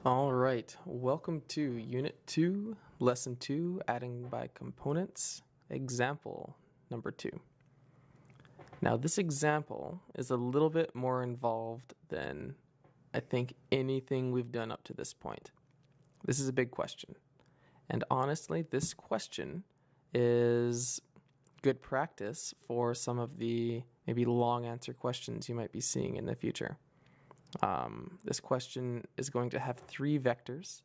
All right, welcome to Unit 2, Lesson 2, Adding by Components, example number 2. Now this example is a little bit more involved than I think anything we've done up to this point. This is a big question. And honestly, this question is good practice for some of the maybe long answer questions you might be seeing in the future. This question is going to have 3 vectors.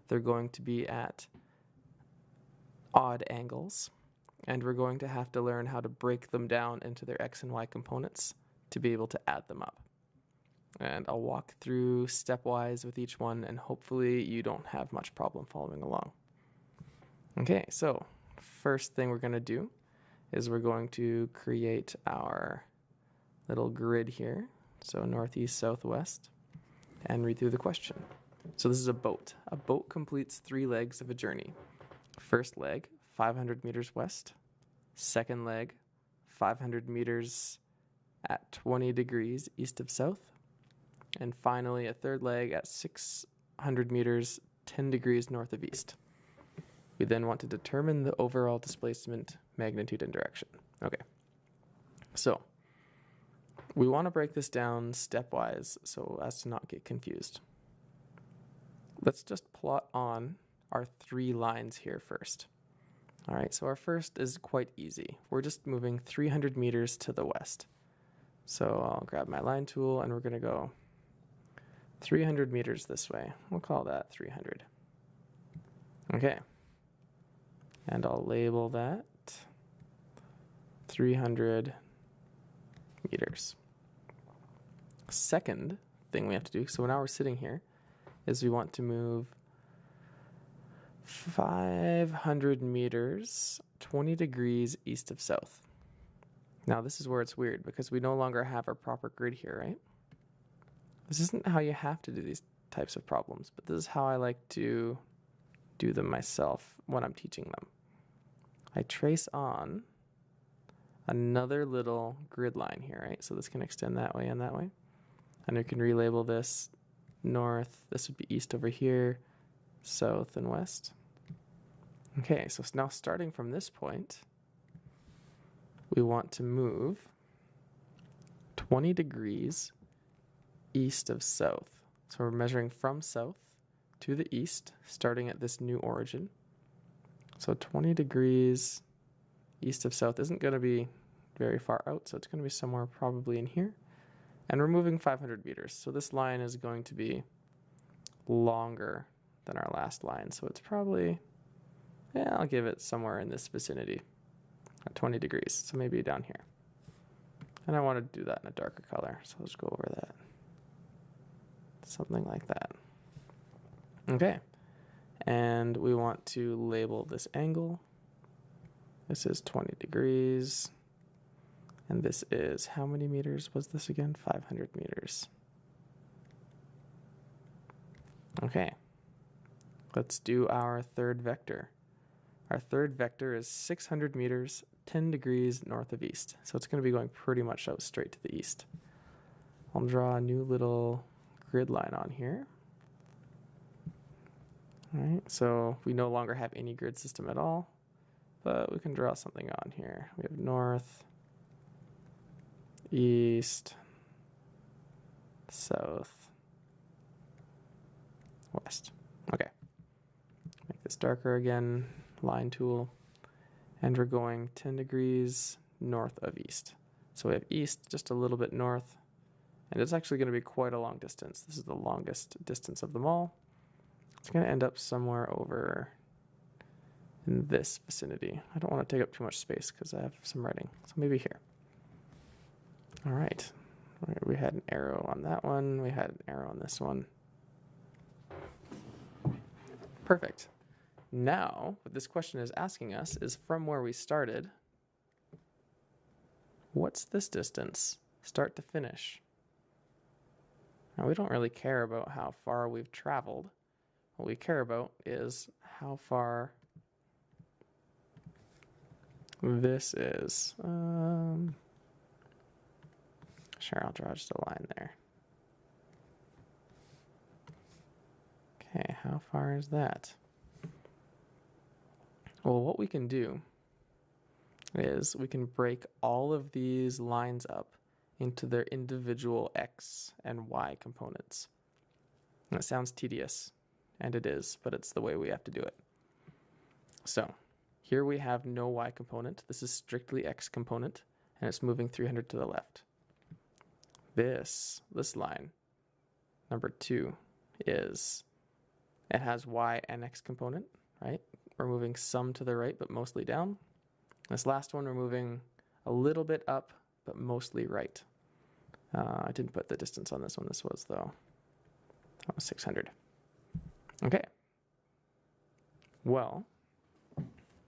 They're going to be at odd angles, and we're going to have to learn how to break them down into their x and y components to be able to add them up. And I'll walk through stepwise with each one, and hopefully you don't have much problem following along. Okay, so first thing we're going to do is we're going to create our little grid here. So northeast, southwest, and read through the question. So this is a boat. A boat completes 3 legs of a journey. First leg, 500 meters west. Second leg, 500 meters at 20 degrees east of south. And finally, a third leg at 600 meters, 10 degrees north of east. We then want to determine the overall displacement, magnitude, and direction. Okay, so we want to break this down stepwise so as to not get confused. Let's just plot on our 3 lines here first. All right, so our first is quite easy. We're just moving 300 meters to the west. So I'll grab my line tool and we're going to go 300 meters this way. We'll call that 300. Okay, and I'll label that 300 meters. Second thing we have to do, so now we're sitting here, is we want to move 500 meters, 20 degrees east of south. Now this is where it's weird because we no longer have our proper grid here, right? This isn't how you have to do these types of problems, but this is how I like to do them myself when I'm teaching them. I trace on another little grid line here, right? So this can extend that way and that way. And we can relabel this north. This would be east over here, south and west. Okay, so now starting from this point, we want to move 20 degrees east of south. So we're measuring from south to the east, starting at this new origin. So 20 degrees east of south isn't going to be very far out, so it's going to be somewhere probably in here. And we're moving 500 meters, so this line is going to be longer than our last line. So it's probably, I'll give it somewhere in this vicinity at 20 degrees, so maybe down here. And I want to do that in a darker color, so let's go over that. Something like that. Okay, and we want to label this angle. This is 20 degrees. And this is, how many meters was this again? 500 meters. Okay, let's do our third vector. Our third vector is 600 meters, 10 degrees north of east. So it's going to be going pretty much out straight to the east. I'll draw a new little grid line on here. All right, so we no longer have any grid system at all, but we can draw something on here. We have north, east, south, west. Okay, make this darker again, line tool, and we're going 10 degrees north of east. So we have east just a little bit north, and it's actually going to be quite a long distance. This is the longest distance of them all. It's going to end up somewhere over in this vicinity. I don't want to take up too much space because I have some writing, so maybe here. All right, we had an arrow on that one. We had an arrow on this one. Perfect. Now, what this question is asking us is from where we started, what's this distance, start to finish? Now, we don't really care about how far we've traveled. What we care about is how far this is. Sure, I'll draw just a line there. Okay, how far is that? Well, what we can do is we can break all of these lines up into their individual x and y components. That sounds tedious, and it is, but it's the way we have to do it. So here we have no y component. This is strictly x component, and it's moving 300 to the left. This line, number 2, it has y and x component, right? We're moving some to the right, but mostly down. This last one, we're moving a little bit up, but mostly right. I didn't put the distance on this one. This was, though, that was 600. Okay. Well,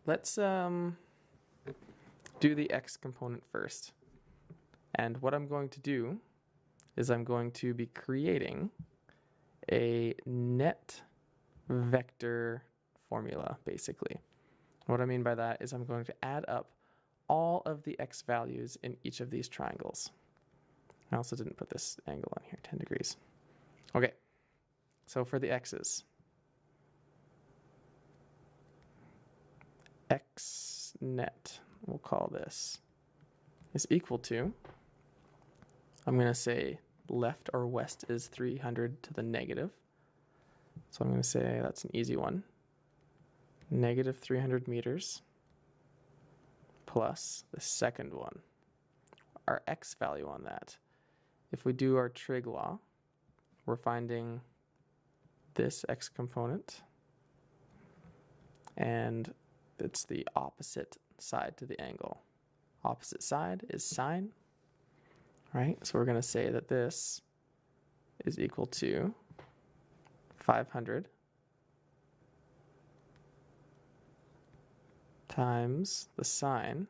let's do the x component first. And what I'm going to do is I'm going to be creating a net vector formula, basically. What I mean by that is I'm going to add up all of the x values in each of these triangles. I also didn't put this angle on here, 10 degrees. Okay, so for the x's, x net, we'll call this, is equal to, I'm going to say left or west is 300 to the negative. So I'm going to say that's an easy one. Negative 300 meters plus the second one. Our x value on that, if we do our trig law, we're finding this x component, and it's the opposite side to the angle. Opposite side is sine, right? So we're going to say that this is equal to 500 times the sine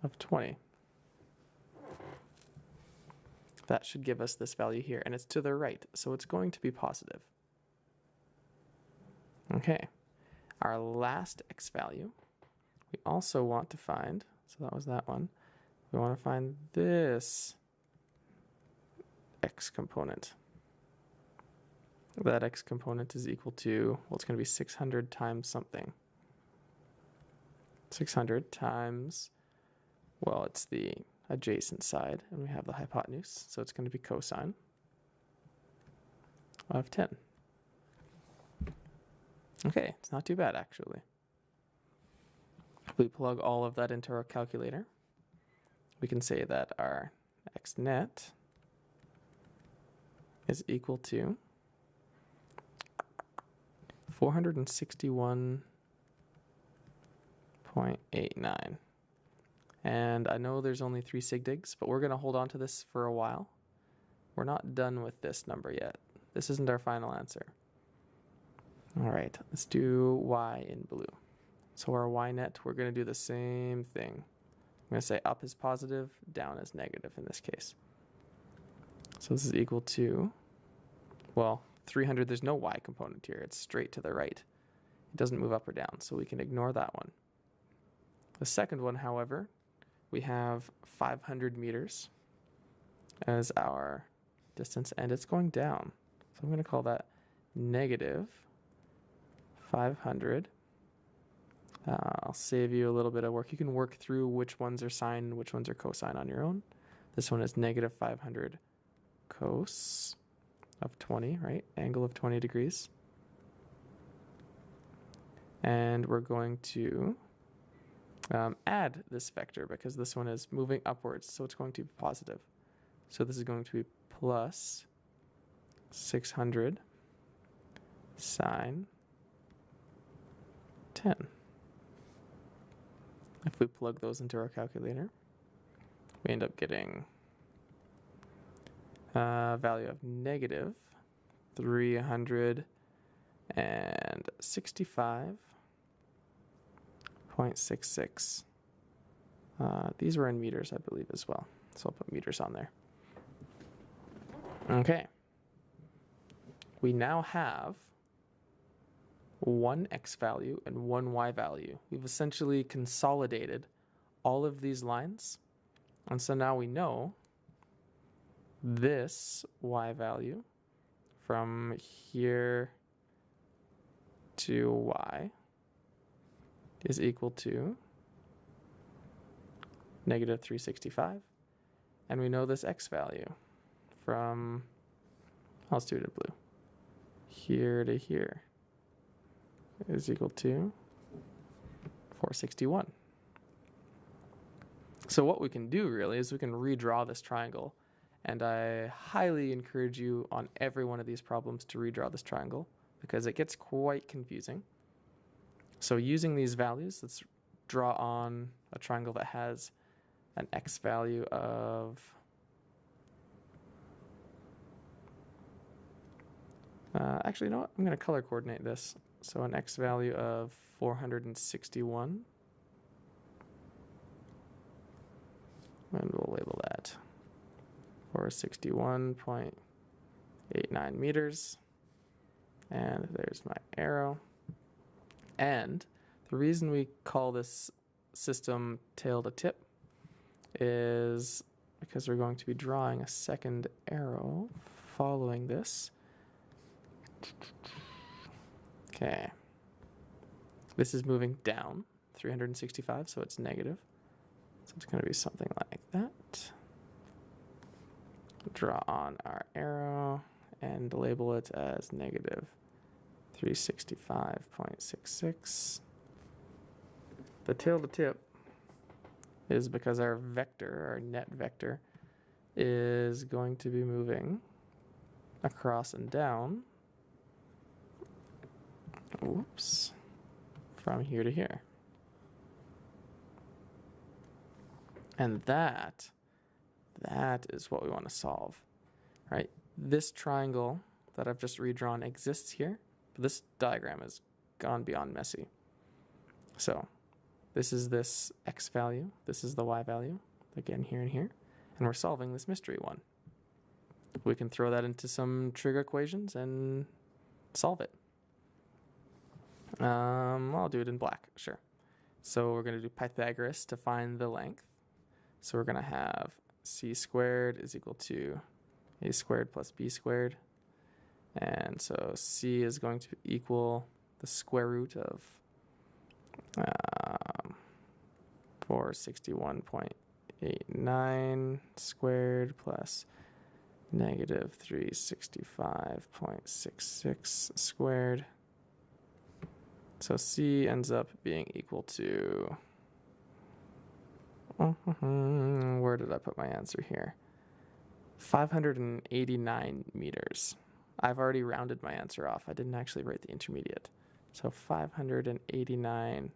of 20. That should give us this value here, and it's to the right, so it's going to be positive. Okay, our last x value, we also want to find, so that was that one, we want to find this x component. That x component is equal to, well, it's going to be 600 times something. 600 times, well, it's the adjacent side, and we have the hypotenuse, so it's going to be cosine of 10. Okay, it's not too bad, actually. If we plug all of that into our calculator, we can say that our x net is equal to 461.89. And I know there's only 3 sig digs, but we're going to hold on to this for a while. We're not done with this number yet. This isn't our final answer. All right, let's do y in blue. So our y net, we're going to do the same thing. I'm going to say up is positive, down is negative in this case. So this is equal to, well, 300, there's no y component here. It's straight to the right. It doesn't move up or down, so we can ignore that one. The second one, however, we have 500 meters as our distance, and it's going down. So I'm going to call that negative 500. I'll save you a little bit of work. You can work through which ones are sine and which ones are cosine on your own. This one is negative 500 cos of 20, right? Angle of 20 degrees. And we're going to add this vector because this one is moving upwards, so it's going to be positive. So this is going to be plus 600 sine 10. If we plug those into our calculator, we end up getting a value of negative 365.66. These were in meters, I believe, as well. So I'll put meters on there. Okay. We now have one x value and one y value. We've essentially consolidated all of these lines. And so now we know this y value from here to y is equal to negative 365. And we know this x value from, let's do it in blue, here to here is equal to 461. So what we can do really is we can redraw this triangle. And I highly encourage you on every one of these problems to redraw this triangle because it gets quite confusing. So using these values, let's draw on a triangle that has an x value of actually, you know what? I'm going to color coordinate this. So an x value of 461. And we'll label that 461.89 meters. And there's my arrow. And the reason we call this system tail to tip is because we're going to be drawing a second arrow following this. Okay. This is moving down 365, so it's negative. So it's going to be something like that. Draw on our arrow and label it as negative 365.66. The tail to tip is because our vector, our net vector, is going to be moving across and down. Whoops. From here to here. And that is what we want to solve, right? This triangle that I've just redrawn exists here, but this diagram has gone beyond messy. So this is this x value, this is the y value, again here and here, and we're solving this mystery one. We can throw that into some trig equations and solve it. I'll do it in black, sure. So we're going to do Pythagoras to find the length. So we're going to have c squared is equal to a squared plus b squared. And so c is going to equal the square root of 461.89 squared plus negative 365.66 squared. So c ends up being equal to, where did I put my answer here? 589 meters. I've already rounded my answer off. I didn't actually write the intermediate. So 589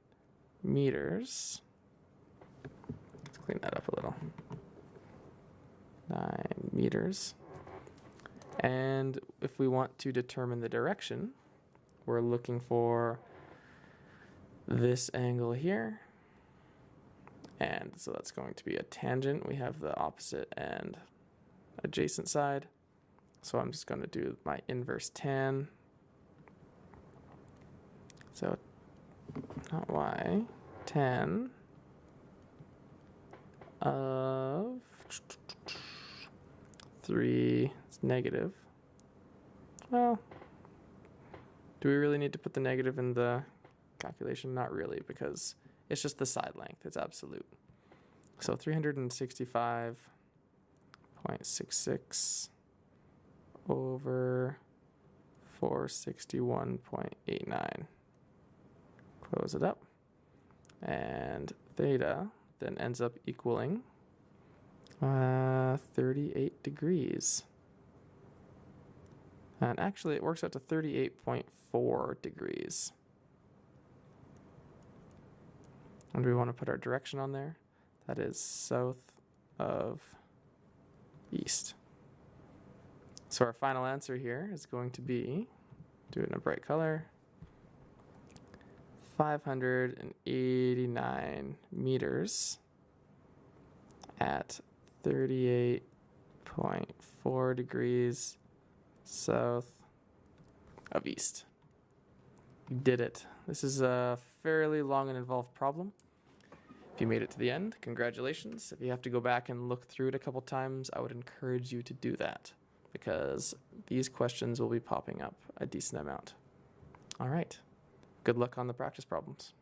meters. Let's clean that up a little. 9 meters. And if we want to determine the direction, we're looking for this angle here. And so that's going to be a tangent. We have the opposite and adjacent side. So I'm just going to do my inverse tan. So not y, tan of 3 is negative. Well, do we really need to put the negative in the calculation? Not really, because it's just the side length. It's absolute. So 365.66 over 461.89. Close it up. And theta then ends up equaling 38 degrees. And actually it works out to 38.4 degrees. And we want to put our direction on there. That is south of east. So our final answer here is going to be, do it in a bright color, 589 meters at 38.4 degrees south of east. You did it. This is a fairly long and involved problem. If you made it to the end, congratulations. If you have to go back and look through it a couple times, I would encourage you to do that. because these questions will be popping up a decent amount. All right. Good luck on the practice problems.